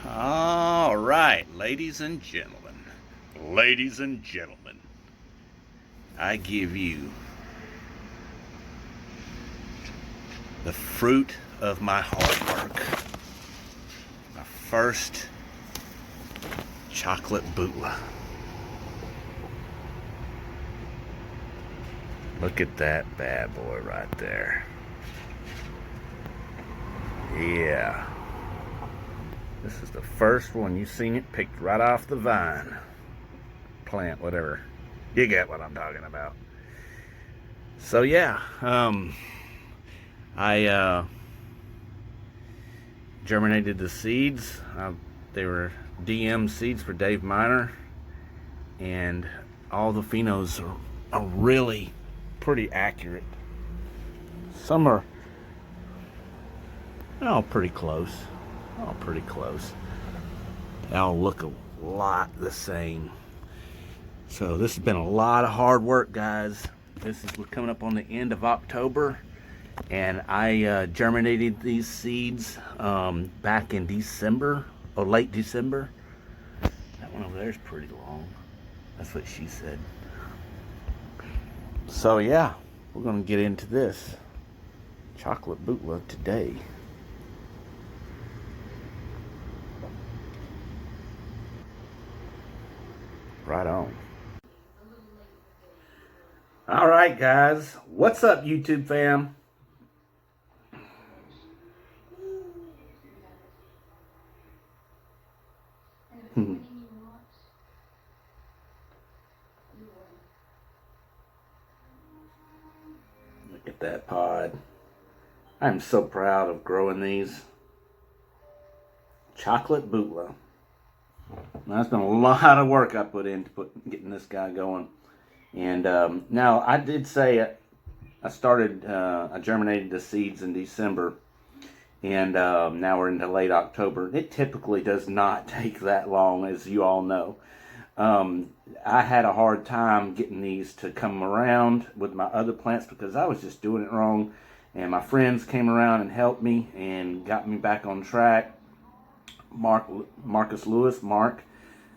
All right, ladies and gentlemen, I give you the fruit of my hard work. My first chocolate Bhutlah. Look at that bad boy right there. Yeah. This is the first one. You've seen it picked right off the vine. Plant, whatever. You get what I'm talking about. So yeah, I germinated the seeds. They were DM seeds for Dave Miner, and all the phenos are really pretty accurate. Some are pretty close. Pretty close. They all look a lot the same. So this has been a lot of hard work, guys. We're coming up on the end of October, and I germinated these seeds back in December, or late December. That one over there is pretty long. That's what she said. So yeah, we're gonna get into this chocolate Bhutlah today. Right on. All right, guys. What's up, YouTube fam? Look at that pod. I'm so proud of growing these. Chocolate Bhutlah. Now, it's been a lot of work I put into getting this guy going. And now I did say I germinated the seeds in December, and now we're into late October. It typically does not take that long, as you all know. I had a hard time getting these to come around with my other plants because I was just doing it wrong. And my friends came around and helped me and got me back on track. Marcus Lewis, Mark,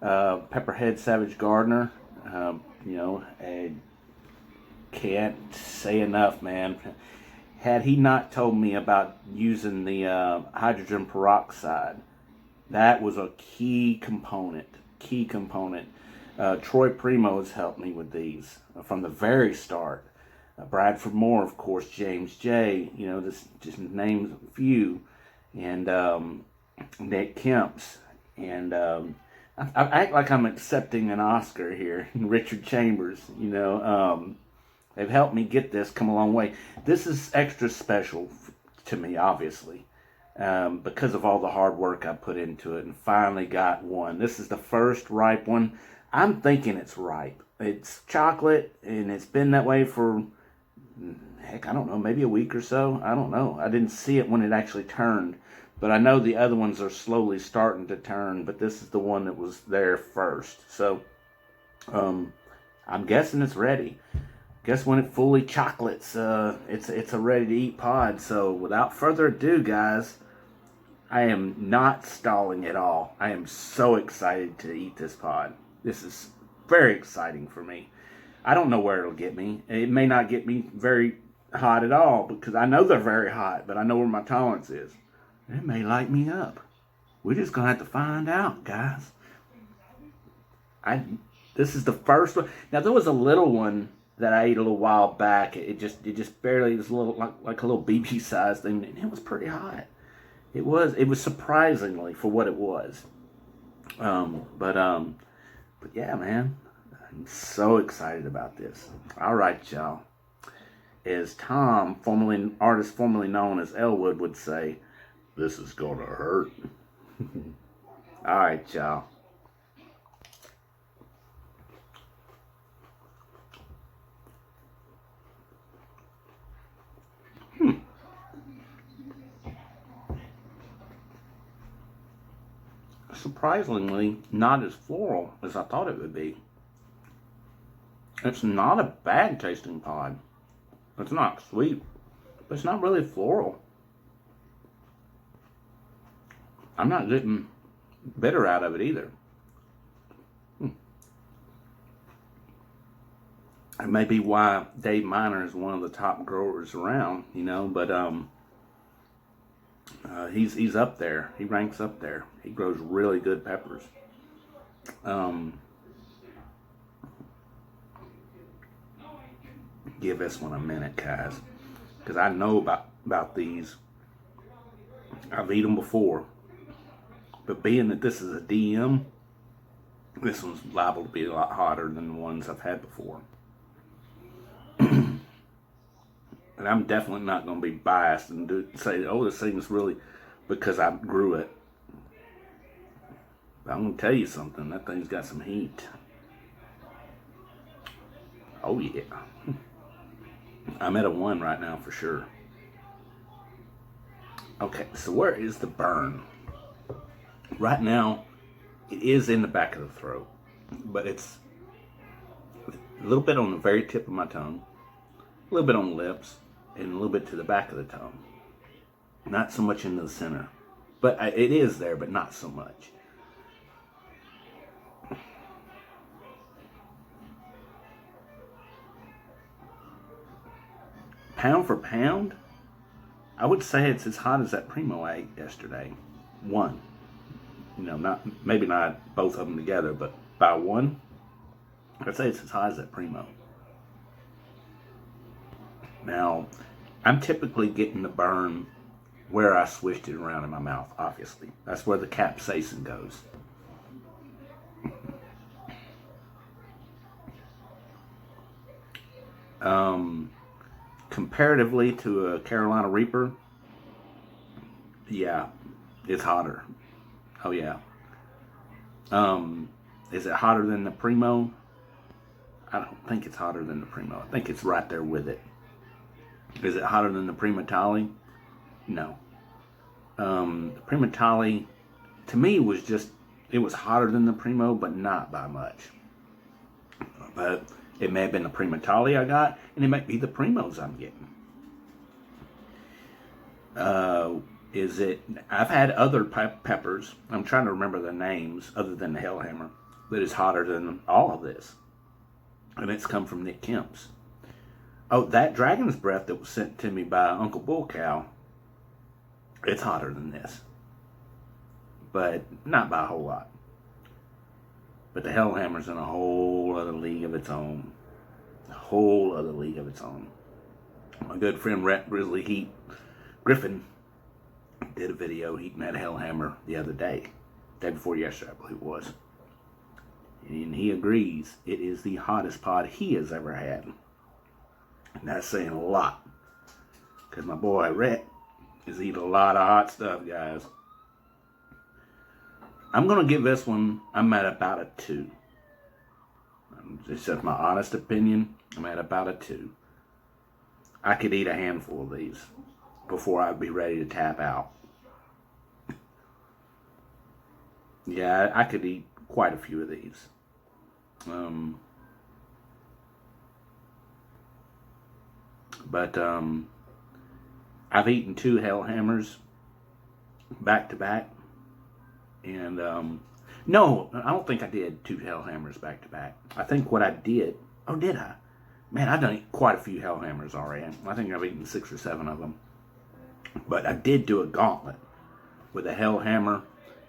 Pepperhead Savage Gardener. I can't say enough, man. Had he not told me about using the hydrogen peroxide, that was a key component. Troy Primo's helped me with these from the very start. Bradford Moore, of course, James J. This just names a few, and Nick Kemp's, and I act like I'm accepting an Oscar here. Richard Chambers, they've helped me get this come a long way. This is extra special to me, obviously, because of all the hard work I put into it, and finally got one. This is the first ripe one. I'm thinking it's ripe. It's chocolate, and it's been that way for, heck, I don't know, maybe a week or so. I don't know. I didn't see it when it actually turned. But I know the other ones are slowly starting to turn, but this is the one that was there first. So, I'm guessing it's ready. Guess when it fully chocolates, it's a ready-to-eat pod. So, without further ado, guys, I am not stalling at all. I am so excited to eat this pod. This is very exciting for me. I don't know where it'll get me. It may not get me very hot at all, because I know they're very hot, but I know where my tolerance is. It may light me up. We're just gonna have to find out, guys. This is the first one. Now there was a little one that I ate a little while back. It just barely was a little like a little BB size thing, and it was pretty hot. It was surprisingly for what it was. But yeah, man, I'm so excited about this. All right, y'all. As Tom, artist formerly known as Elwood, would say, this is gonna hurt. All right, y'all. Surprisingly, not as floral as I thought it would be. It's not a bad tasting pod. It's not sweet, but it's not really floral. I'm not getting bitter out of it either. It may be why Dave Miner is one of the top growers around, but he's up there. He ranks up there. He grows really good peppers. Give this one a minute, guys, because I know about these. I've eaten them before, but being that this is a DM, this one's liable to be a lot hotter than the ones I've had before. And I'm definitely not going to be biased and say, oh, this thing's really because I grew it. But I'm going to tell you something. That thing's got some heat. Oh, yeah. I'm at a 1 right now for sure. Okay, so where is the burn? Right now, it is in the back of the throat. But it's a little bit on the very tip of my tongue. A little bit on the lips. And a little bit to the back of the tongue. Not so much into the center. But it is there, but not so much. Pound for pound, I would say it's as hot as that Primo I ate yesterday. 1. Maybe not both of them together, but by 1, I'd say it's as hot as that Primo. Now, I'm typically getting the burn where I swished it around in my mouth, obviously. That's where the capsaicin goes. Comparatively to a Carolina Reaper, yeah, it's hotter. Oh, yeah. Is it hotter than the Primo? I don't think it's hotter than the Primo. I think it's right there with it. Is it hotter than the Primatali? No. The Primatali, to me, it was hotter than the Primo, but not by much. But it may have been the Primatali I got, and it might be the Primos I'm getting. I've had other peppers, I'm trying to remember the names, other than the Hellhammer, that is hotter than all of this. And it's come from Nick Kemp's. Oh, that Dragon's Breath that was sent to me by Uncle Bull Cow, it's hotter than this. But not by a whole lot. But the Hellhammer's in a whole other league of its own. A whole other league of its own. My good friend Rat Grizzly Heat Griffin did a video eating that Hellhammer the other day. Day before yesterday, I believe it was. And he agrees it is the hottest pod he has ever had. And that's saying a lot. Because my boy Rhett is eating a lot of hot stuff, guys. I'm going to give this one, I'm at about a 2. It's just my honest opinion. I'm at about a 2. I could eat a handful of these before I'd be ready to tap out. Yeah, I could eat quite a few of these. But I've eaten 2 Hellhammers back to back. And no, I don't think I did 2 Hellhammers back to back. I think what I did, oh, did I? Man, I've done quite a few Hellhammers already. I think I've eaten 6 or 7 of them. But I did do a gauntlet with a Hellhammer,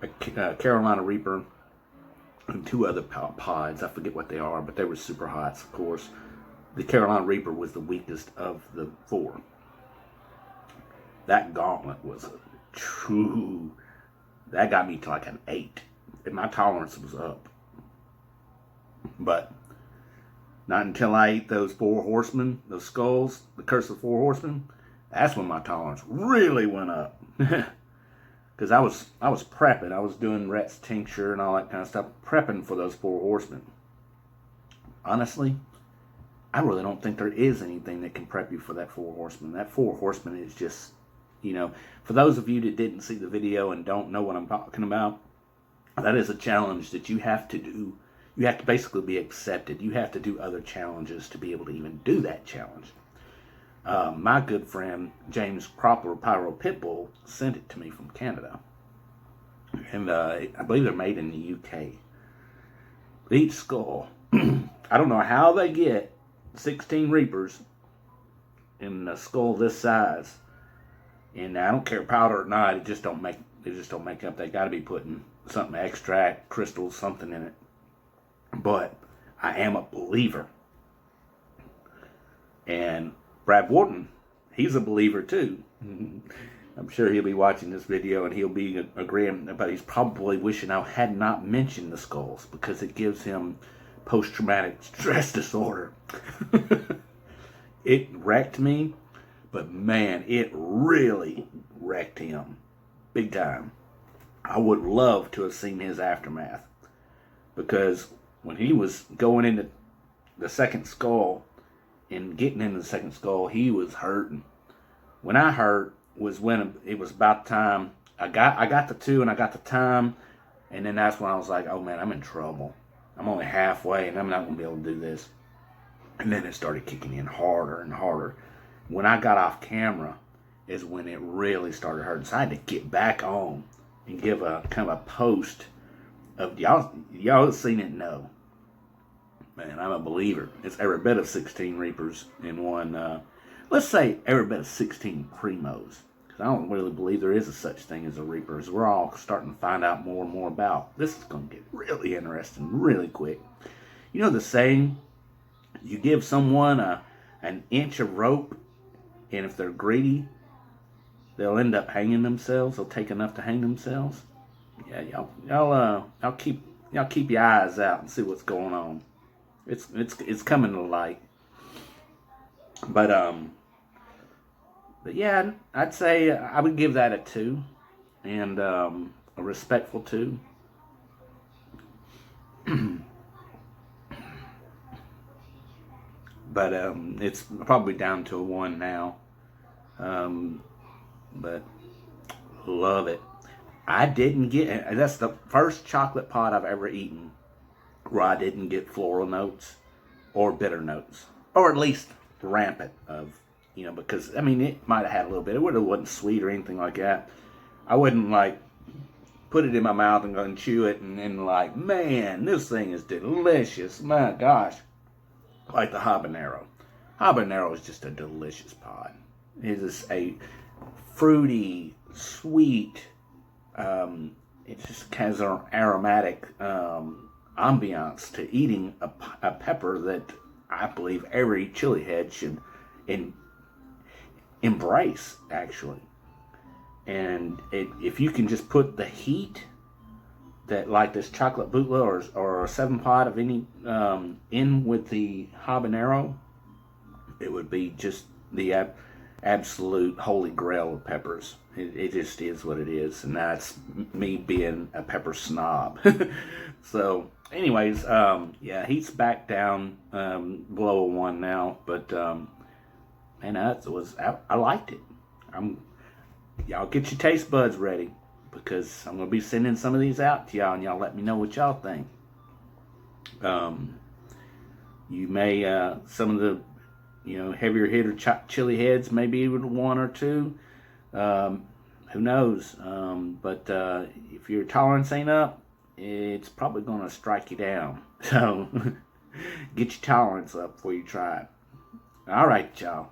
a Carolina Reaper, and 2 other pods. I forget what they are, but they were super hots, of course. The Carolina Reaper was the weakest of the 4. That gauntlet was a true... That got me to like an 8. And my tolerance was up. But not until I ate those 4 horsemen, those skulls, the Curse of 4 Horsemen, that's when my tolerance really went up. Because I was prepping. I was doing Rhett's tincture and all that kind of stuff, prepping for those 4 horsemen. Honestly, I really don't think there is anything that can prep you for that 4 horsemen. That 4 horsemen is just, for those of you that didn't see the video and don't know what I'm talking about, that is a challenge that you have to do. You have to basically be accepted. You have to do other challenges to be able to even do that challenge. My good friend, James Cropper, Pyro Pitbull, sent it to me from Canada. And I believe they're made in the UK. Each skull, I don't know how they get 16 Reapers in a skull this size. And I don't care powder or not, they just don't make up. They got to be putting something, extract, crystals, something in it. But I am a believer. And Brad Wharton, he's a believer too. I'm sure he'll be watching this video and he'll be agreeing, but he's probably wishing I had not mentioned the skulls because it gives him post-traumatic stress disorder. It wrecked me, but man, it really wrecked him big time. I would love to have seen his aftermath, because when he was going into the second skull and getting into the second skull, he was hurting. When I hurt was when it was about time. I got the 2 and I got the time, and then that's when I was like, oh man, I'm in trouble. I'm only halfway and I'm not going to be able to do this. And then it started kicking in harder and harder. When I got off camera is when it really started hurting. So I had to get back on and give a kind of a post of y'all seen it know. Man, I'm a believer. It's every bit of 16 Reapers in one. Let's say every bit of 16 Primos. Because I don't really believe there is a such thing as a Reaper. As we're all starting to find out more and more about. This is going to get really interesting really quick. You know the saying, you give someone an inch of rope, and if they're greedy, they'll end up hanging themselves. They'll take enough to hang themselves. Yeah, y'all keep your eyes out and see what's going on. It's coming to light. But yeah, I'd say I would give that a 2, and a respectful 2. But it's probably down to a 1 now. But love it. I didn't get, that's the first chocolate pot I've ever eaten where I didn't get floral notes or bitter notes, or at least rampant of, because I mean it might have had a little bit. It wasn't sweet or anything like that. I wouldn't like put it in my mouth and go and chew it and then like, man, this thing is delicious. My gosh. Like the habanero. Habanero is just a delicious pod. It is a fruity, sweet, it just has an aromatic ambiance to eating a pepper that I believe every chili head should embrace, actually. And if you can just put the heat that, like this chocolate Bhutlah or a 7-pot of any in with the habanero, it would be just the absolute holy grail of peppers. It just is what it is, and that's me being a pepper snob. So, anyways, yeah, heat's back down below a 1 now, but man, I liked it. Y'all get your taste buds ready, because I'm going to be sending some of these out to y'all, and y'all let me know what y'all think. You may, some of the, heavier hitter chili heads, maybe even 1 or 2. Who knows? But if your tolerance ain't up, it's probably going to strike you down. So get your tolerance up before you try it. All right, y'all.